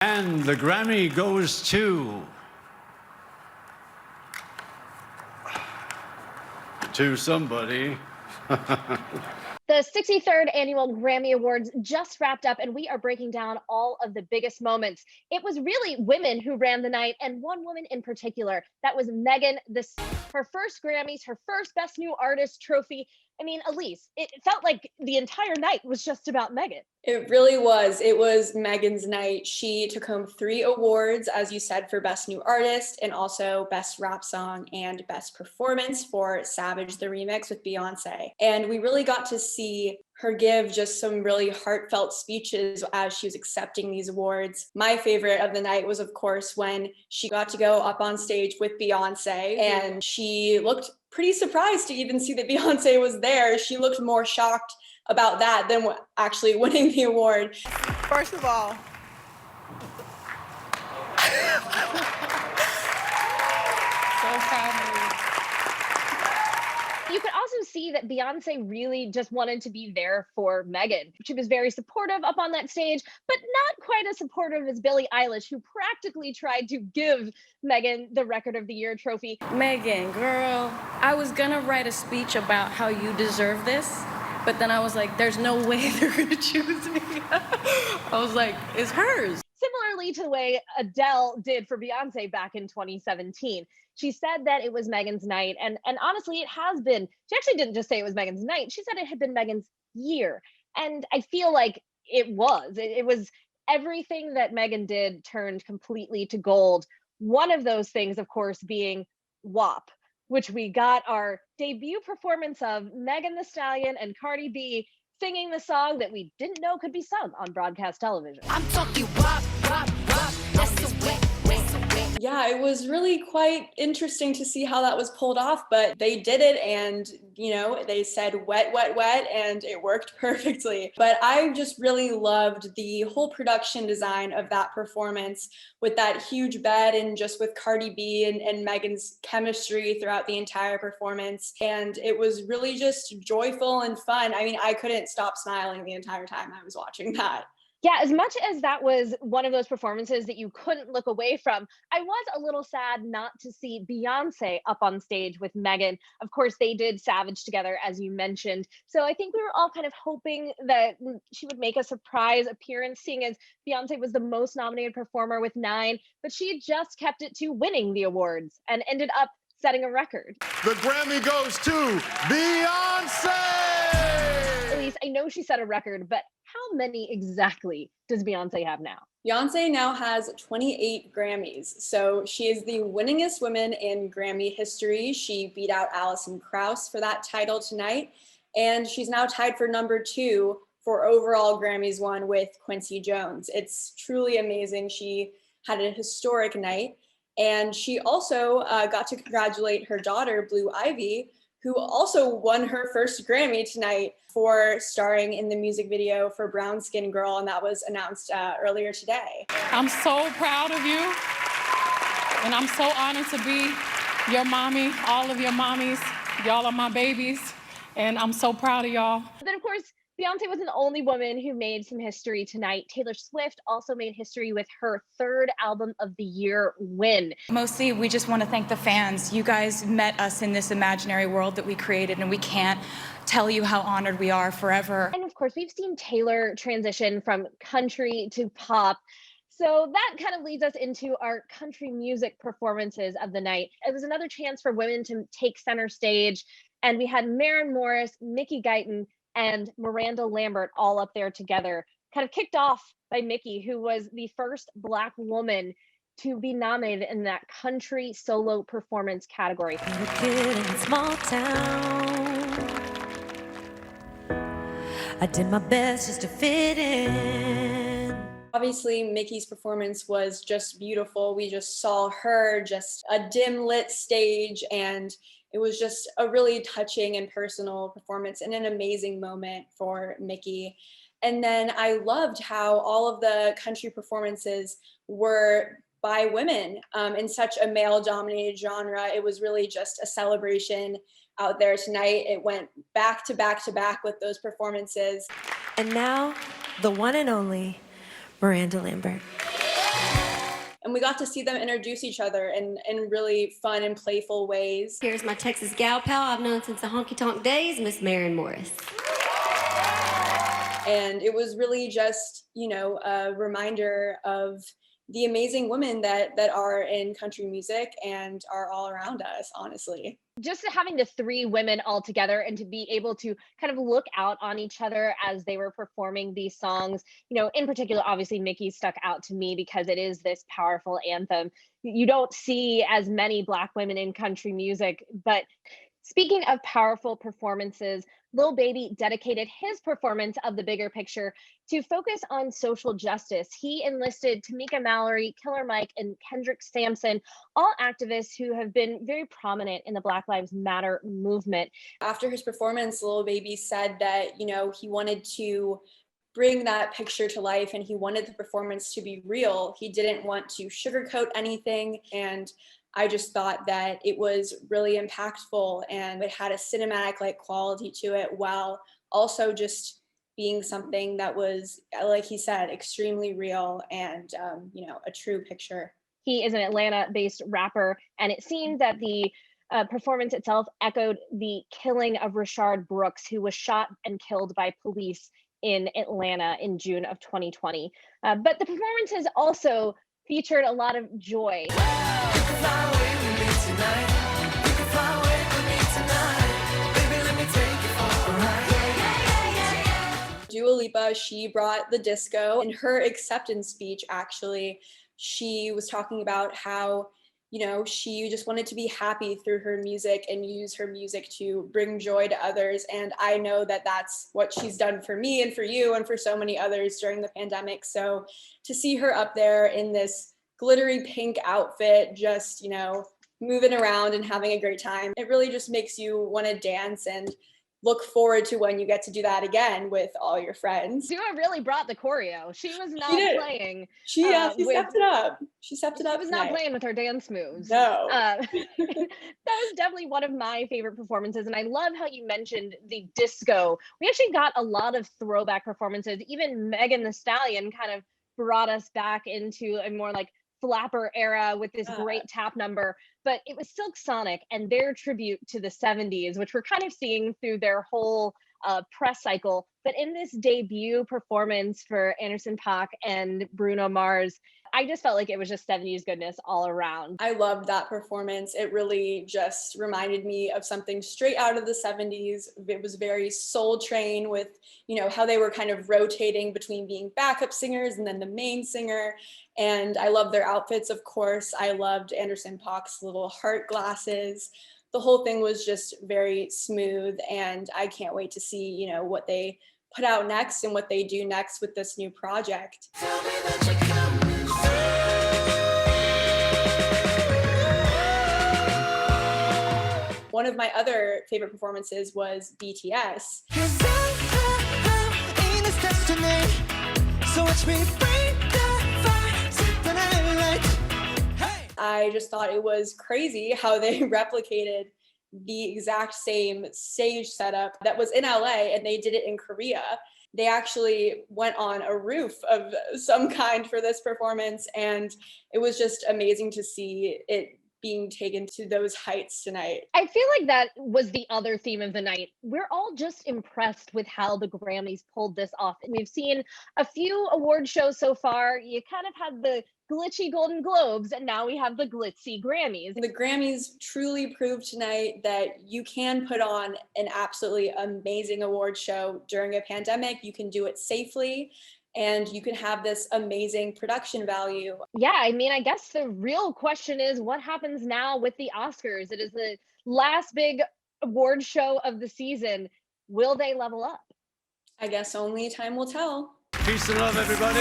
And the Grammy goes to somebody. The 63rd Annual Grammy Awards just wrapped up, and we are breaking down all of the biggest moments. It was really women who ran the night, and one woman in particular. That was Megan. Her first Grammys, her first Best New Artist trophy. I mean, Elise, it felt like the entire night was just about Megan. It really was. It was Megan's night. She took home 3 awards, as you said, for Best New Artist and also Best Rap Song and Best Performance for Savage the Remix with Beyonce. And we really got to see her give just some really heartfelt speeches as she was accepting these awards. My favorite of the night was, of course, when she got to go up on stage with Beyonce, and she looked pretty surprised to even see that Beyonce was there. She looked more shocked about that than actually winning the award. First of all, so proud of you. You could also see that Beyonce really just wanted to be there for Megan. She was very supportive up on that stage, but not quite as supportive as Billie Eilish, who practically tried to give Megan the Record of the Year trophy. Megan, girl, I was gonna write a speech about how you deserve this, but then I was like, there's no way they're gonna choose me. I was like, it's hers. Similarly to the way Adele did for Beyonce back in 2017. She said that it was Megan's night, and honestly, it has been. She actually didn't just say it was Megan's night. She said it had been Megan's year. And I feel like it was. It was everything that Megan did turned completely to gold. One of those things, of course, being WAP, which we got our debut performance of Megan Thee Stallion and Cardi B singing the song that we didn't know could be sung on broadcast television. I'm talking WAP, WAP, WAP. That's the way. Yeah, it was really quite interesting to see how that was pulled off, but they did it, and they said wet, wet, wet, and it worked perfectly. But I just really loved the whole production design of that performance with that huge bed and just with Cardi B and Megan's chemistry throughout the entire performance. And it was really just joyful and fun. I mean, I couldn't stop smiling the entire time I was watching that. Yeah, as much as that was one of those performances that you couldn't look away from, I was a little sad not to see Beyonce up on stage with Megan. Of course, they did Savage together, as you mentioned. So I think we were all kind of hoping that she would make a surprise appearance, seeing as Beyonce was the most nominated performer with 9, but she had just kept it to winning the awards and ended up setting a record. The Grammy goes to Beyonce! Elise, I know she set a record, but how many exactly does Beyonce have now? Beyonce now has 28 Grammys, so she is the winningest woman in Grammy history. She beat out Alison Krauss for that title tonight, and she's now tied for number 2 for overall Grammys won with Quincy Jones. It's truly amazing. She had a historic night, and she also got to congratulate her daughter, Blue Ivy, who also won her first Grammy tonight for starring in the music video for Brown Skin Girl, and that was announced earlier today. I'm so proud of you, and I'm so honored to be your mommy, all of your mommies. Y'all are my babies, and I'm so proud of y'all. Then, of course, Beyonce wasn't the only woman who made some history tonight. Taylor Swift also made history with her 3rd Album of the Year win. Mostly, we just want to thank the fans. You guys met us in this imaginary world that we created, and we can't tell you how honored we are forever. And of course, we've seen Taylor transition from country to pop. So that kind of leads us into our country music performances of the night. It was another chance for women to take center stage. And we had Maren Morris, Mickey Guyton, and Miranda Lambert all up there together, kind of kicked off by Mickey, who was the first Black woman to be nominated in that country solo performance category. I'm a kid in a small town. I did my best just to fit in. Obviously, Mickey's performance was just beautiful. We just saw her, just a dim lit stage, and it was just a really touching and personal performance and an amazing moment for Mickey. And then I loved how all of the country performances were by women in such a male-dominated genre. It was really just a celebration out there tonight. It went back to back to back with those performances. And now, the one and only Miranda Lambert. And we got to see them introduce each other in really fun and playful ways. Here's my Texas gal pal I've known since the honky tonk days, Miss Maren Morris. And it was really just, a reminder of the amazing women that are in country music and are all around us, honestly. Just having the three women all together and to be able to kind of look out on each other as they were performing these songs, in particular, obviously Mickey stuck out to me because it is this powerful anthem. You don't see as many Black women in country music, but speaking of powerful performances, Lil Baby dedicated his performance of The Bigger Picture to focus on social justice. He enlisted Tamika, Mallory, Killer Mike, and Kendrick Sampson, all activists who have been very prominent in the Black Lives Matter movement. After his performance, Lil Baby said that, he wanted to bring that picture to life and he wanted the performance to be real. He didn't want to sugarcoat anything. And I just thought that it was really impactful and it had a cinematic like quality to it while also just being something that was, like he said, extremely real and, a true picture. He is an Atlanta-based rapper, and it seemed that the performance itself echoed the killing of Rashard Brooks, who was shot and killed by police in Atlanta in June of 2020. But the performances also featured a lot of joy. Dua Lipa, she brought the disco. In her acceptance speech, actually, she was talking about how, she just wanted to be happy through her music and use her music to bring joy to others. And I know that that's what she's done for me and for you and for so many others during the pandemic. So to see her up there in this glittery pink outfit, just, moving around and having a great time, it really just makes you want to dance and look forward to when you get to do that again with all your friends. Dua really brought the choreo. She was not playing. She stepped it up. She stepped it up. She was not playing with her dance moves. No. That was definitely one of my favorite performances. And I love how you mentioned the disco. We actually got a lot of throwback performances. Even Megan Thee Stallion kind of brought us back into a more like flapper era with this great tap number, but it was Silk Sonic and their tribute to the 70s, which we're kind of seeing through their whole press cycle. But in this debut performance for Anderson .Paak and Bruno Mars, I just felt like it was just 70s goodness all around. I loved that performance. It really just reminded me of something straight out of the 70s. It was very Soul Train with, how they were kind of rotating between being backup singers and then the main singer. And I loved their outfits, of course. I loved Anderson .Paak's little heart glasses. The whole thing was just very smooth, and I can't wait to see, what they put out next and what they do next with this new project. One of my other favorite performances was BTS. I just thought it was crazy how they replicated the exact same stage setup that was in LA and they did it in Korea. They actually went on a roof of some kind for this performance, and it was just amazing to see it being taken to those heights tonight. I feel like that was the other theme of the night. We're all just impressed with how the Grammys pulled this off. And we've seen a few award shows so far. You kind of had the glitchy Golden Globes, and now we have the glitzy Grammys. The Grammys truly proved tonight that you can put on an absolutely amazing award show during a pandemic. You can do it safely, and you can have this amazing production value. Yeah, I mean, I guess the real question is what happens now with the Oscars? It is the last big award show of the season. Will they level up? I guess only time will tell. Peace and love, everybody.